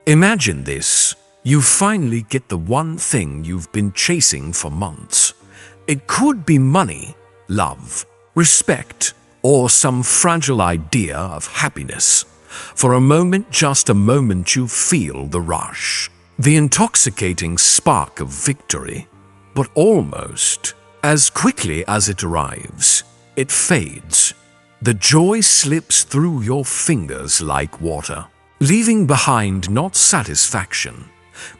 Imagine this. You finally get the one thing you've been chasing for months. It could be money, love, respect, or some fragile idea of happiness. For a moment, just a moment, you feel the rush, the intoxicating spark of victory. But almost as quickly as it arrives, it fades. The joy slips through your fingers like water, leaving behind not satisfaction,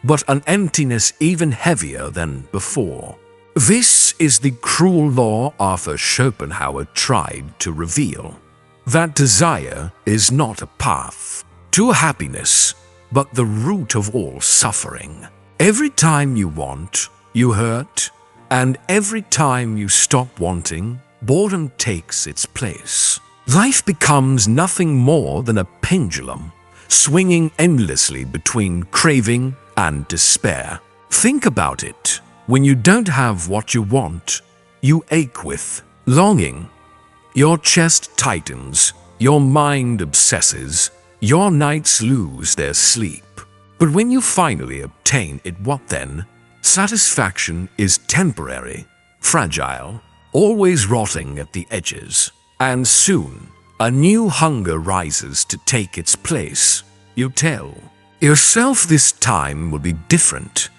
but an emptiness even heavier than before. This is the cruel law Arthur Schopenhauer tried to reveal. That desire is not a path to happiness, but the root of all suffering. Every time you want, you hurt, and every time you stop wanting, boredom takes its place. Life becomes nothing more than a pendulum, swinging endlessly between craving and despair. Think about it. When you don't have what you want, you ache with longing. Your chest tightens, your mind obsesses, your nights lose their sleep. But when you finally obtain it, what then? Satisfaction is temporary, fragile, always rotting at the edges. And soon, a new hunger rises to take its place. You tell yourself this time will be different,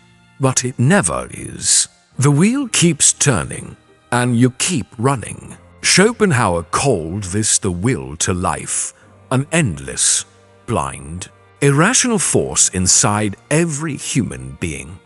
but it never is. The wheel keeps turning, and you keep running. Schopenhauer called this the will to life, an endless, blind, irrational force inside every human being.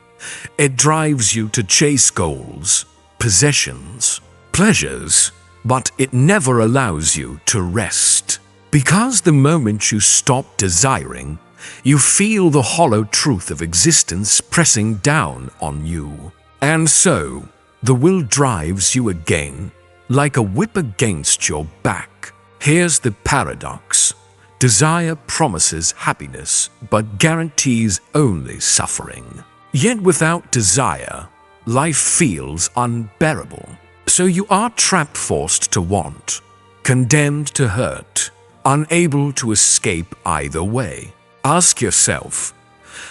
It drives you to chase goals, possessions, pleasures, but it never allows you to rest. Because the moment you stop desiring, you feel the hollow truth of existence pressing down on you. And so, the will drives you again, like a whip against your back. Here's the paradox. Desire promises happiness, but guarantees only suffering. Yet without desire, life feels unbearable. So you are trapped, forced to want, condemned to hurt, unable to escape either way. Ask yourself,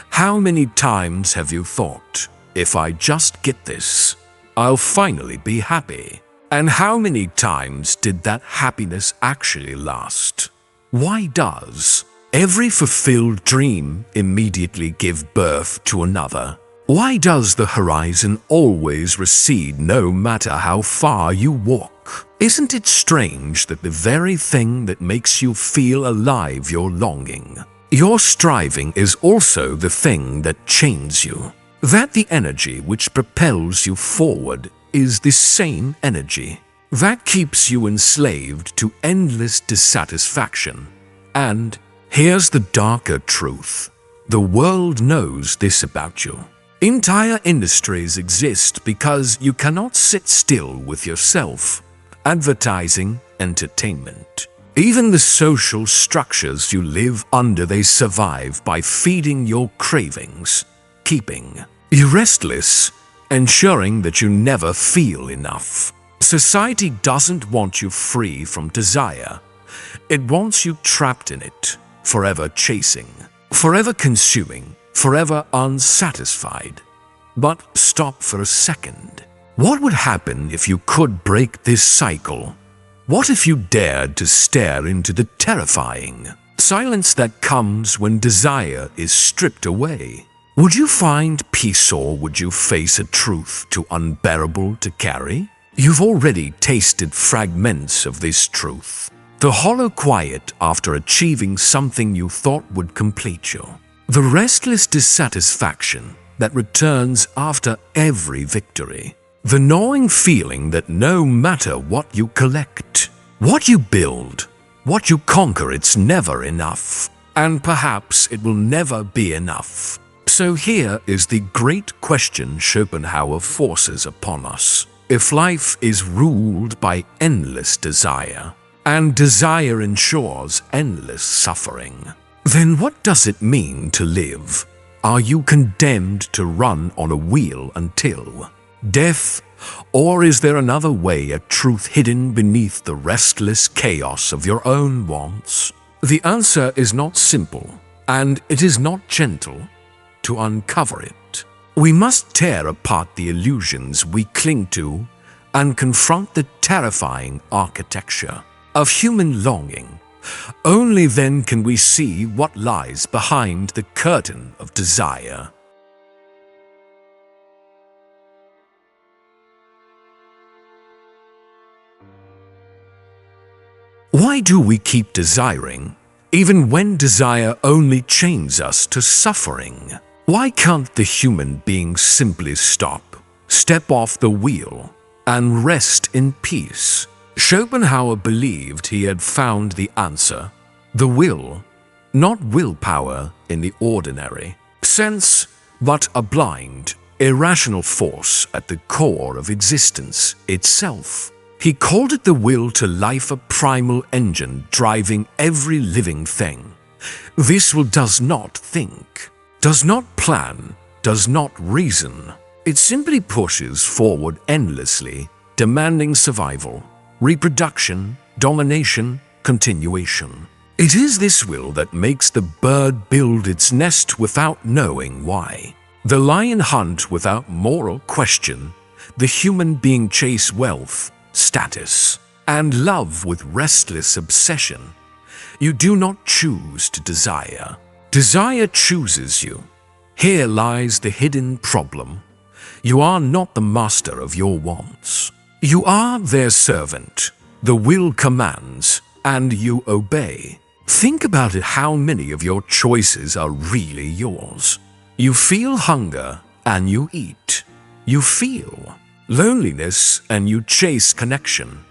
how many times have you thought, if I just get this, I'll finally be happy? And how many times did that happiness actually last? Why does every fulfilled dream immediately give birth to another? Why does the horizon always recede no matter how far you walk? Isn't it strange that the very thing that makes you feel alive, your longing, your striving, is also the thing that chains you? That the energy which propels you forward is the same energy that keeps you enslaved to endless dissatisfaction. And here's the darker truth. The world knows this about you. Entire industries exist because you cannot sit still with yourself. Advertising, entertainment, even the social structures you live under, they survive by feeding your cravings, keeping you restless, ensuring that you never feel enough. Society doesn't want you free from desire. It wants you trapped in it, forever chasing, forever consuming, forever unsatisfied. But stop for a second. What would happen if you could break this cycle? What if you dared to stare into the terrifying silence that comes when desire is stripped away? Would you find peace, or would you face a truth too unbearable to carry? You've already tasted fragments of this truth. The hollow quiet after achieving something you thought would complete you. The restless dissatisfaction that returns after every victory. The gnawing feeling that no matter what you collect, what you build, what you conquer, it's never enough. And perhaps it will never be enough. So here is the great question Schopenhauer forces upon us. If life is ruled by endless desire, and desire ensures endless suffering, then what does it mean to live? Are you condemned to run on a wheel until death? Or is there another way, a truth hidden beneath the restless chaos of your own wants? The answer is not simple. and it is not gentle to uncover it. We must tear apart the illusions we cling to and confront the terrifying architecture of human longing. Only then can we see what lies behind the curtain of desire. Why do we keep desiring, even when desire only chains us to suffering? Why can't the human being simply step off the wheel, and rest in peace? Schopenhauer believed he had found the answer: the will, not willpower in the ordinary sense, but a blind, irrational force at the core of existence itself. He called it the will to life, a primal engine driving every living thing. This will does not think, does not plan, does not reason. It simply pushes forward endlessly, demanding survival, reproduction, domination, continuation. It is this will that makes the bird build its nest without knowing why, the lion hunt without moral question, the human being chase wealth, status, and love with restless obsession. You do not choose to desire. Desire chooses you. Here lies the hidden problem. You are not the master of your wants. You are their servant. The will commands, and you obey. Think about it, how many of your choices are really yours? You feel hunger, and you eat. You feel loneliness, and you chase connection.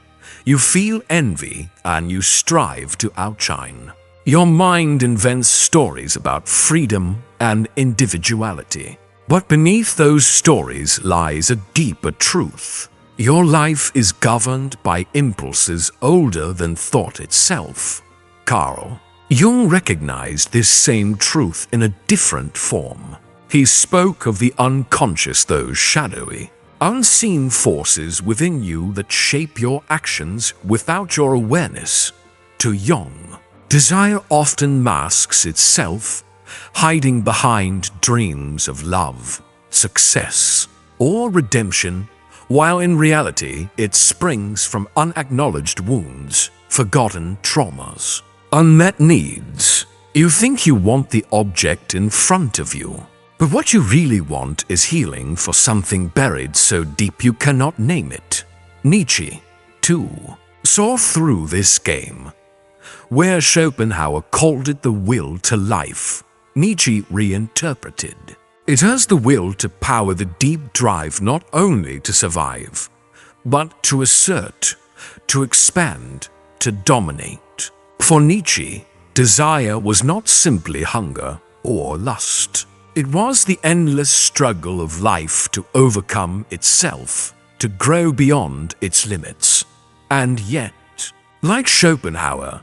You feel envy, and you strive to outshine. Your mind invents stories about freedom and individuality. But beneath those stories lies a deeper truth. Your life is governed by impulses older than thought itself. Carl Jung recognized this same truth in a different form. He spoke of the unconscious, those shadowy, unseen forces within you that shape your actions without your awareness. To Jung, desire often masks itself, hiding behind dreams of love, success, or redemption, while in reality it springs from unacknowledged wounds, forgotten traumas, unmet needs. You think you want the object in front of you, but what you really want is healing for something buried so deep you cannot name it. Nietzsche, too, saw through this game. Where Schopenhauer called it the will to life, Nietzsche reinterpreted it as the will to power the deep drive not only to survive, but to assert, to expand, to dominate. For Nietzsche, desire was not simply hunger or lust. It was the endless struggle of life to overcome itself, to grow beyond its limits. And yet, like Schopenhauer,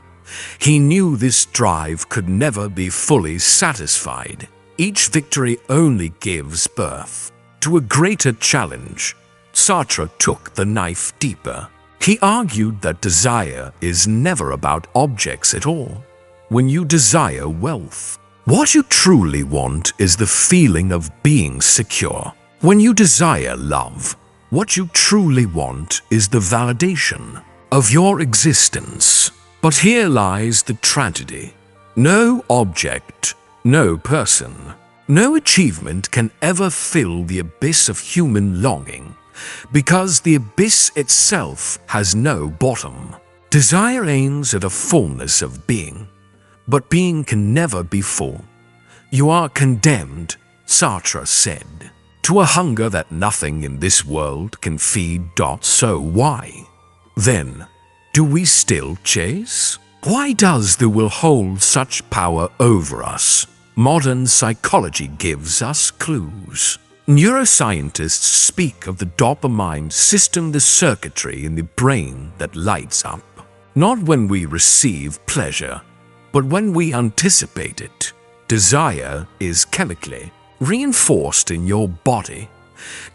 he knew this drive could never be fully satisfied. Each victory only gives birth to a greater challenge. Sartre took the knife deeper. He argued that desire is never about objects at all. When you desire wealth, what you truly want is the feeling of being secure. When you desire love, what you truly want is the validation of your existence. But here lies the tragedy. No object, no person, no achievement can ever fill the abyss of human longing, because the abyss itself has no bottom. Desire aims at a fullness of being, but being can never be full. You are condemned, Sartre said, to a hunger that nothing in this world can feed. So why, then, do we still chase? Why does the will hold such power over us? Modern psychology gives us clues. Neuroscientists speak of the dopamine system, the circuitry in the brain that lights up, not when we receive pleasure, but when we anticipate it. Desire is chemically reinforced in your body.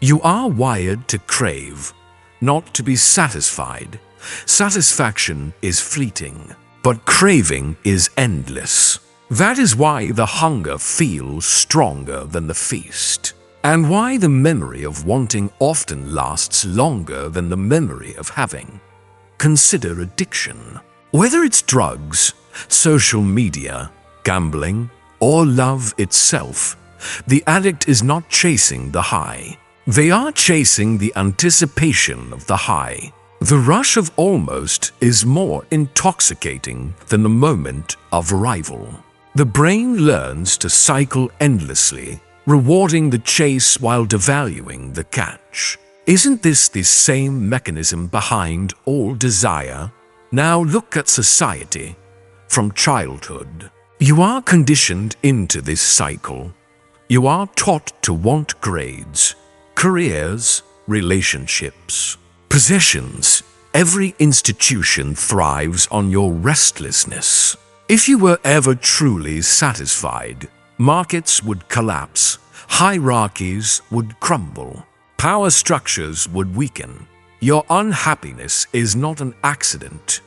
You are wired to crave, not to be satisfied. Satisfaction is fleeting, but craving is endless. That is why the hunger feels stronger than the feast, and why the memory of wanting often lasts longer than the memory of having. Consider addiction. Whether it's drugs, social media, gambling, or love itself, the addict is not chasing the high. They are chasing the anticipation of the high. The rush of almost is more intoxicating than the moment of arrival. The brain learns to cycle endlessly, rewarding the chase while devaluing the catch. Isn't this the same mechanism behind all desire? Now look at society. From childhood, you are conditioned into this cycle. You are taught to want grades, careers, relationships, possessions. Every institution thrives on your restlessness. If you were ever truly satisfied, markets would collapse, hierarchies would crumble, power structures would weaken. Your unhappiness is not an accident.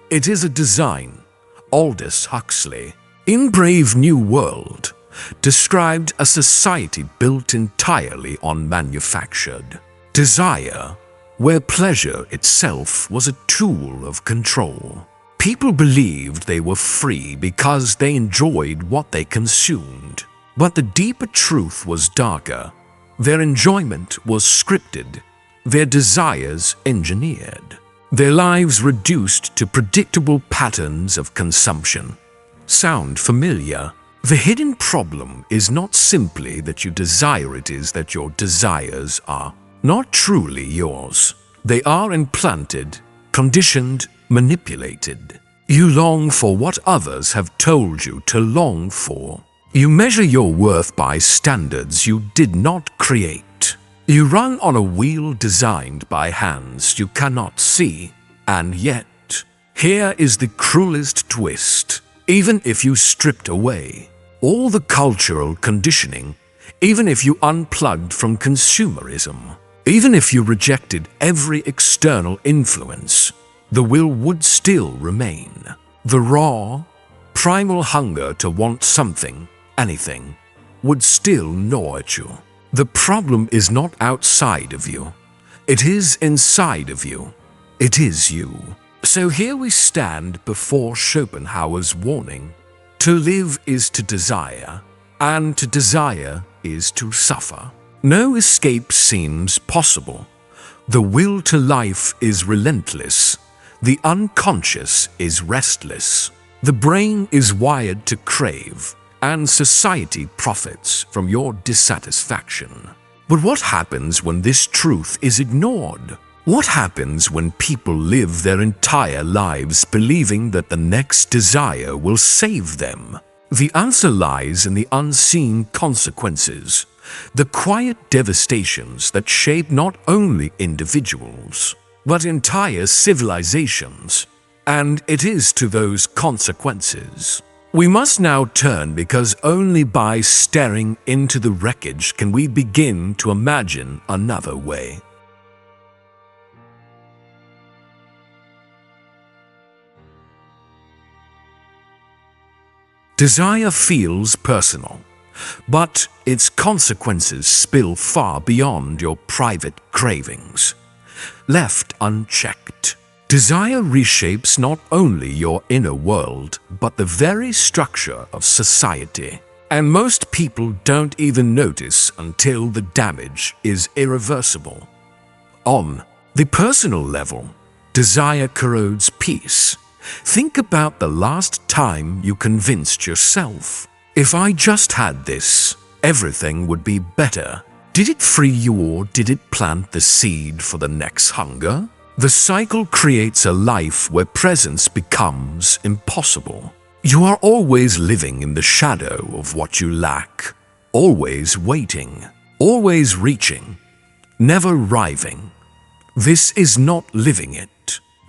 It is a design. Aldous Huxley, in Brave New World, described a society built entirely on manufactured desire, where pleasure itself was a tool of control. People believed they were free because they enjoyed what they consumed. But the deeper truth was darker. Their enjoyment was scripted, their desires engineered, their lives reduced to predictable patterns of consumption. Sound familiar? The hidden problem is not simply that you desire, it is that your desires are not truly yours. They are implanted, conditioned, manipulated. You long for what others have told you to long for. You measure your worth by standards you did not create. You run on a wheel designed by hands you cannot see. And yet, here is the cruelest twist. Even if you stripped away all the cultural conditioning, even if you unplugged from consumerism, even if you rejected every external influence, the will would still remain. The raw, primal hunger to want something, anything, would still gnaw at you. The problem is not outside of you. It is inside of you. It is you. So here we stand before Schopenhauer's warning. To live is to desire, and to desire is to suffer. No escape seems possible. The will to life is relentless. The unconscious is restless. The brain is wired to crave, and society profits from your dissatisfaction. But what happens when this truth is ignored? What happens when people live their entire lives believing that the next desire will save them? The answer lies in the unseen consequences, the quiet devastations that shape not only individuals, but entire civilizations. And it is to those consequences we must now turn, because only by staring into the wreckage can we begin to imagine another way. Desire feels personal, but its consequences spill far beyond your private cravings. Left unchecked, desire reshapes not only your inner world, but the very structure of society. And most people don't even notice until the damage is irreversible. On the personal level, desire corrodes peace. Think about the last time you convinced yourself, if I just had this, everything would be better. Did it free you, or did it plant the seed for the next hunger? The cycle creates a life where presence becomes impossible. You are always living in the shadow of what you lack, always waiting, always reaching, never arriving. This is not living, it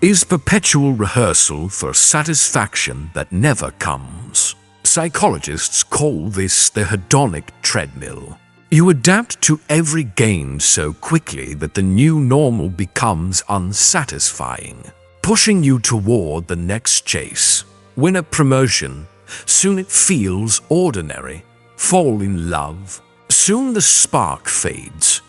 is perpetual rehearsal for satisfaction that never comes. Psychologists call this the hedonic treadmill. You adapt to every gain so quickly that the new normal becomes unsatisfying, pushing you toward the next chase. Win a promotion, Soon it feels ordinary. Fall in love. Soon the spark fades.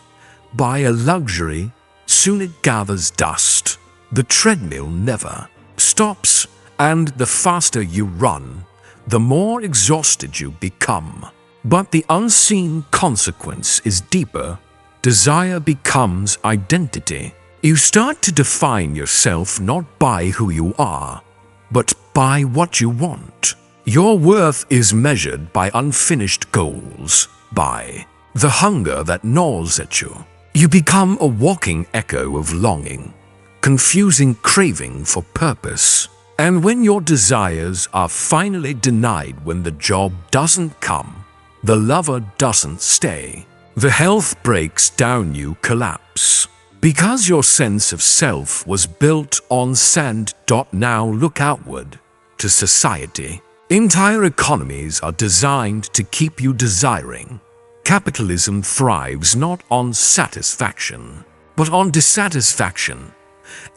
Buy a luxury. Soon it gathers dust. The treadmill never stops, and the faster you run, the more exhausted you become. But the unseen consequence is deeper. Desire becomes identity. You start to define yourself not by who you are, but by what you want. Your worth is measured by unfinished goals, by the hunger that gnaws at you. You become a walking echo of longing, confusing craving for purpose. And when your desires are finally denied, when the job doesn't come, the lover doesn't stay, the health breaks down, you collapse. Because your sense of self was built on sand. Now look outward to society. Entire economies are designed to keep you desiring. Capitalism thrives not on satisfaction, but on dissatisfaction.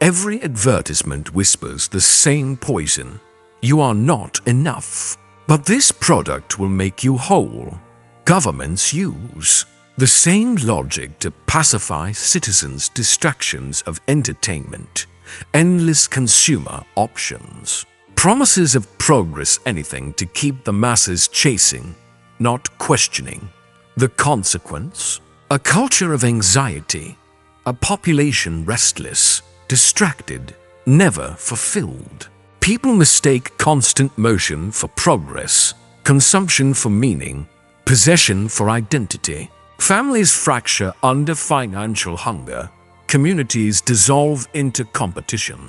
Every advertisement whispers the same poison. You are not enough. But this product will make you whole. Governments use the same logic to pacify citizens' distractions of entertainment, endless consumer options, promises of progress, anything to keep the masses chasing, not questioning. The consequence? A culture of anxiety, a population restless, distracted, never fulfilled. People mistake constant motion for progress, consumption for meaning, possession for identity. Families fracture under financial hunger. Communities dissolve into competition.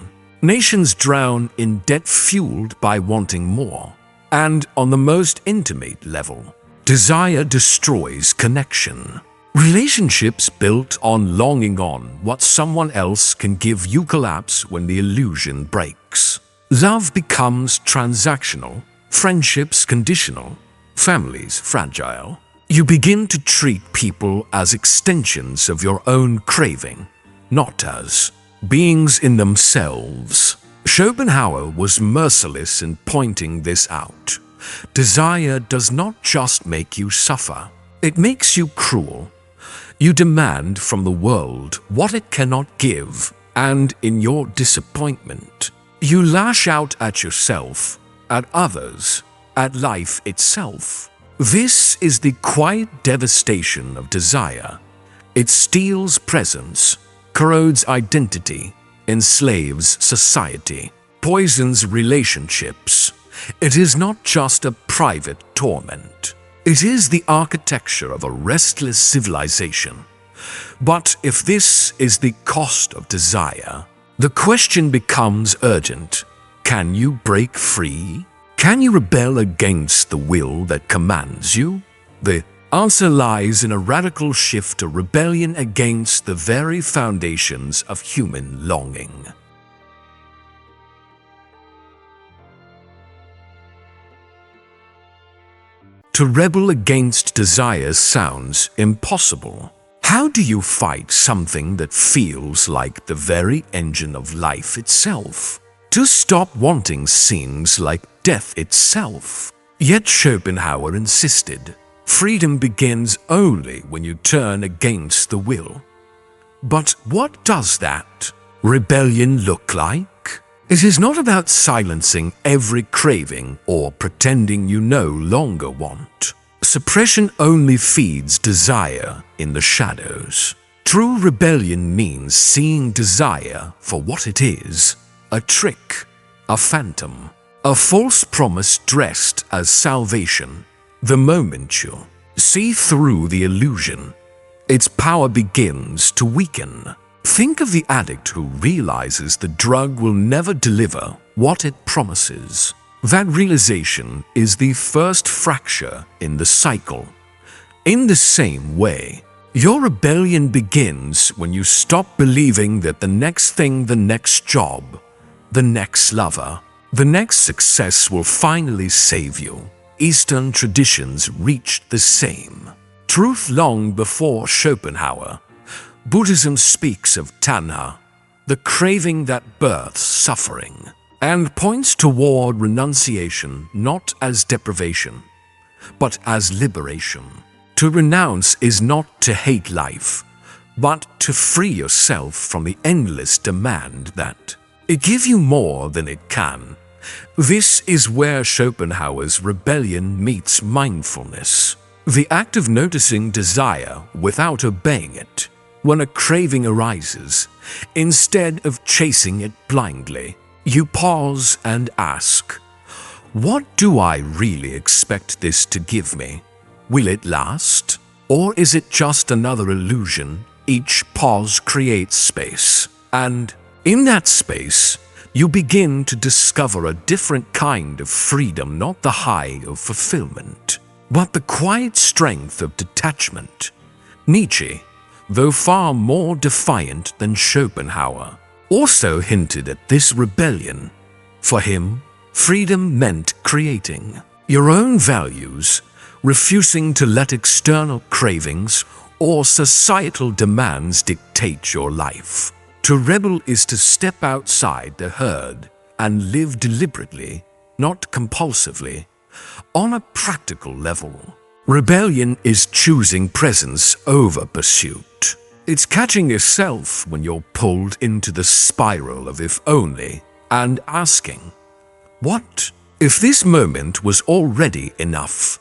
Nations drown in debt fueled by wanting more. And on the most intimate level, desire destroys connection. Relationships built on longing on what someone else can give you collapse when the illusion breaks. Love becomes transactional, friendships conditional, families fragile. You begin to treat people as extensions of your own craving, not as beings in themselves. Schopenhauer was merciless in pointing this out. Desire does not just make you suffer, it makes you cruel. You demand from the world what it cannot give, and in your disappointment, you lash out at yourself, at others, at life itself. This is the quiet devastation of desire. It steals presence, corrodes identity, enslaves society, poisons relationships. It is not just a private torment. It is the architecture of a restless civilization. But if this is the cost of desire, the question becomes urgent. Can you break free? Can you rebel against the will that commands you? The answer lies in a radical shift to rebellion against the very foundations of human longing. To rebel against desire sounds impossible. How do you fight something that feels like the very engine of life itself? To stop wanting seems like death itself. Yet Schopenhauer insisted, freedom begins only when you turn against the will. But what does that rebellion look like? It is not about silencing every craving or pretending you no longer want. Suppression only feeds desire in the shadows. True rebellion means seeing desire for what it is, a trick, a phantom, a false promise dressed as salvation. The moment you see through the illusion, its power begins to weaken. Think of the addict who realizes the drug will never deliver what it promises. That realization is the first fracture in the cycle. In the same way, your rebellion begins when you stop believing that the next thing, the next job, the next lover, the next success will finally save you. Eastern traditions reached the same truth long before Schopenhauer. Buddhism speaks of tanha, the craving that births suffering. and points toward renunciation not as deprivation, but as liberation. To renounce is not to hate life, but to free yourself from the endless demand that it give you more than it can. This is where Schopenhauer's rebellion meets mindfulness, the act of noticing desire without obeying it. When a craving arises, instead of chasing it blindly, you pause and ask, what do I really expect this to give me? Will it last? Or is it just another illusion? Each pause creates space, and in that space, you begin to discover a different kind of freedom, not the high of fulfillment, but the quiet strength of detachment. Nietzsche, though far more defiant than Schopenhauer, also hinted at this rebellion. For him, freedom meant creating your own values, refusing to let external cravings or societal demands dictate your life. To rebel is to step outside the herd and live deliberately, not compulsively, on a practical level. Rebellion is choosing presence over pursuit. It's catching yourself when you're pulled into the spiral of if only and asking, what if this moment was already enough?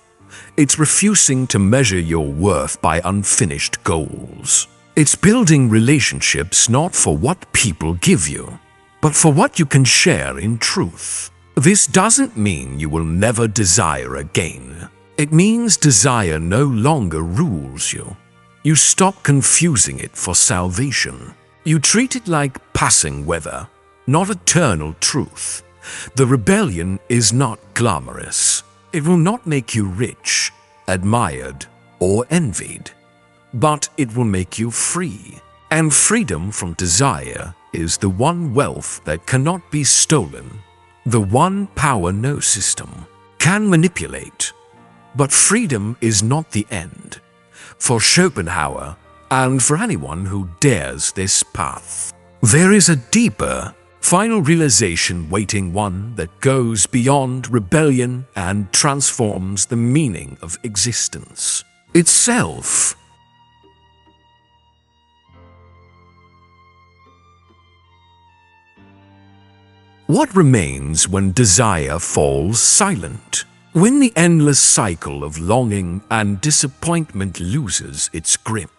It's refusing to measure your worth by unfinished goals. It's building relationships not for what people give you, but for what you can share in truth. This doesn't mean you will never desire again. It means desire no longer rules you. You stop confusing it for salvation. You treat it like passing weather, not eternal truth. The rebellion is not glamorous. It will not make you rich, admired, or envied, but it will make you free. And freedom from desire is the one wealth that cannot be stolen, the one power no system can manipulate. But freedom is not the end. For Schopenhauer, and for anyone who dares this path, there is a deeper, final realization waiting, one that goes beyond rebellion and transforms the meaning of existence itself. What remains when desire falls silent? When the endless cycle of longing and disappointment loses its grip?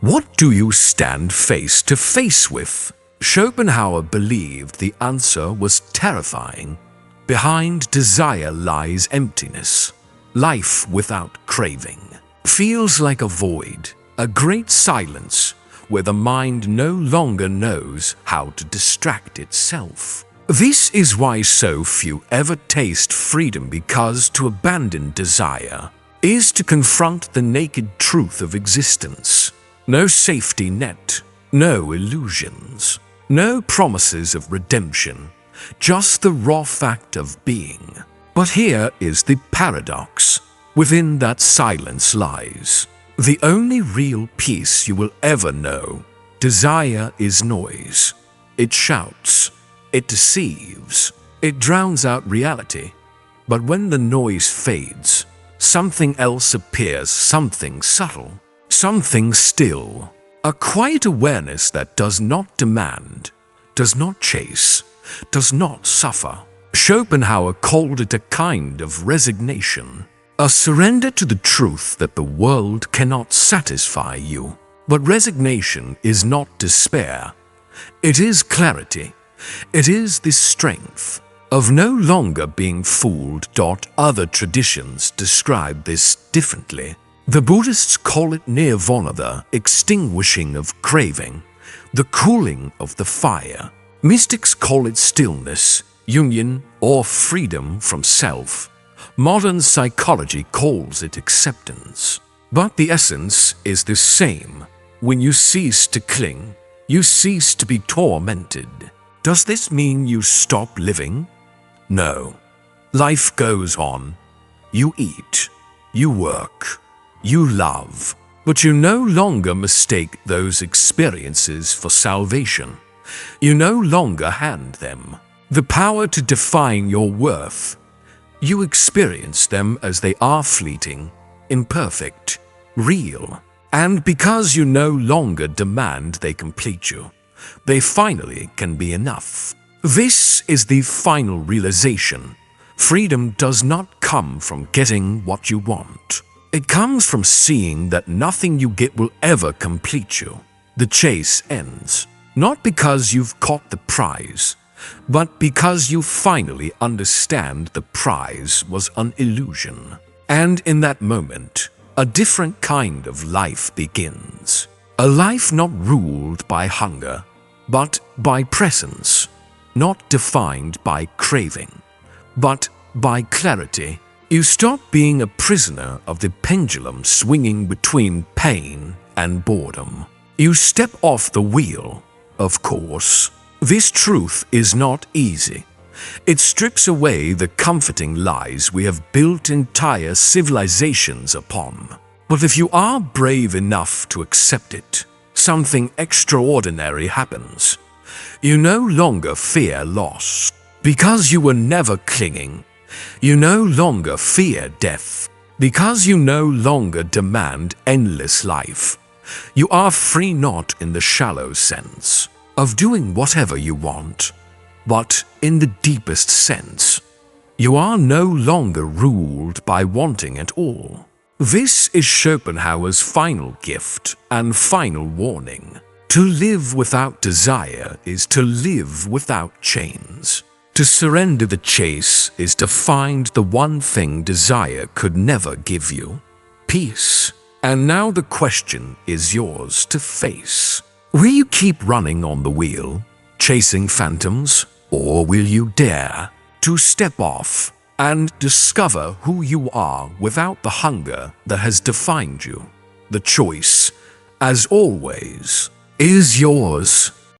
What do you stand face to face with? Schopenhauer believed the answer was terrifying. Behind desire lies emptiness. Life without craving feels like a void, a great silence where the mind no longer knows how to distract itself. This is why so few ever taste freedom, because to abandon desire is to confront the naked truth of existence. No safety net, no illusions, no promises of redemption, just the raw fact of being. But here is the paradox. Within that silence lies the only real peace you will ever know. Desire is noise. It shouts. It deceives. It drowns out reality. But when the noise fades, something else appears, something subtle, something still. A quiet awareness that does not demand, does not chase, does not suffer. Schopenhauer called it a kind of resignation, a surrender to the truth that the world cannot satisfy you. But resignation is not despair. It is clarity. It is the strength of no longer being fooled. Other traditions describe this differently. The Buddhists call it nirvana, the extinguishing of craving, the cooling of the fire. Mystics call it stillness, union, or freedom from self. Modern psychology calls it acceptance. But the essence is the same. When you cease to cling, you cease to be tormented. Does this mean you stop living? No. Life goes on. You eat, you work, you love, but you no longer mistake those experiences for salvation. You no longer hand them the power to define your worth. You experience them as they are fleeting, imperfect, real, and because you no longer demand they complete you, they finally can be enough. This is the final realization. Freedom does not come from getting what you want. It comes from seeing that nothing you get will ever complete you. The chase ends, not because you've caught the prize, but because you finally understand the prize was an illusion. And in that moment, a different kind of life begins. A life not ruled by hunger, but by presence. Not defined by craving, but by clarity. You stop being a prisoner of the pendulum swinging between pain and boredom. You step off the wheel, of course. This truth is not easy. It strips away the comforting lies we have built entire civilizations upon. But if you are brave enough to accept it, something extraordinary happens. You no longer fear loss. Because you were never clinging, you no longer fear death. Because you no longer demand endless life. You are free not in the shallow sense of doing whatever you want, but in the deepest sense. You are no longer ruled by wanting at all. This is Schopenhauer's final gift and final warning. To live without desire is to live without chains. To surrender the chase is to find the one thing desire could never give you: peace. And now the question is yours to face. Will you keep running on the wheel, chasing phantoms, or will you dare to step off and discover who you are without the hunger that has defined you? The choice, as always, is yours.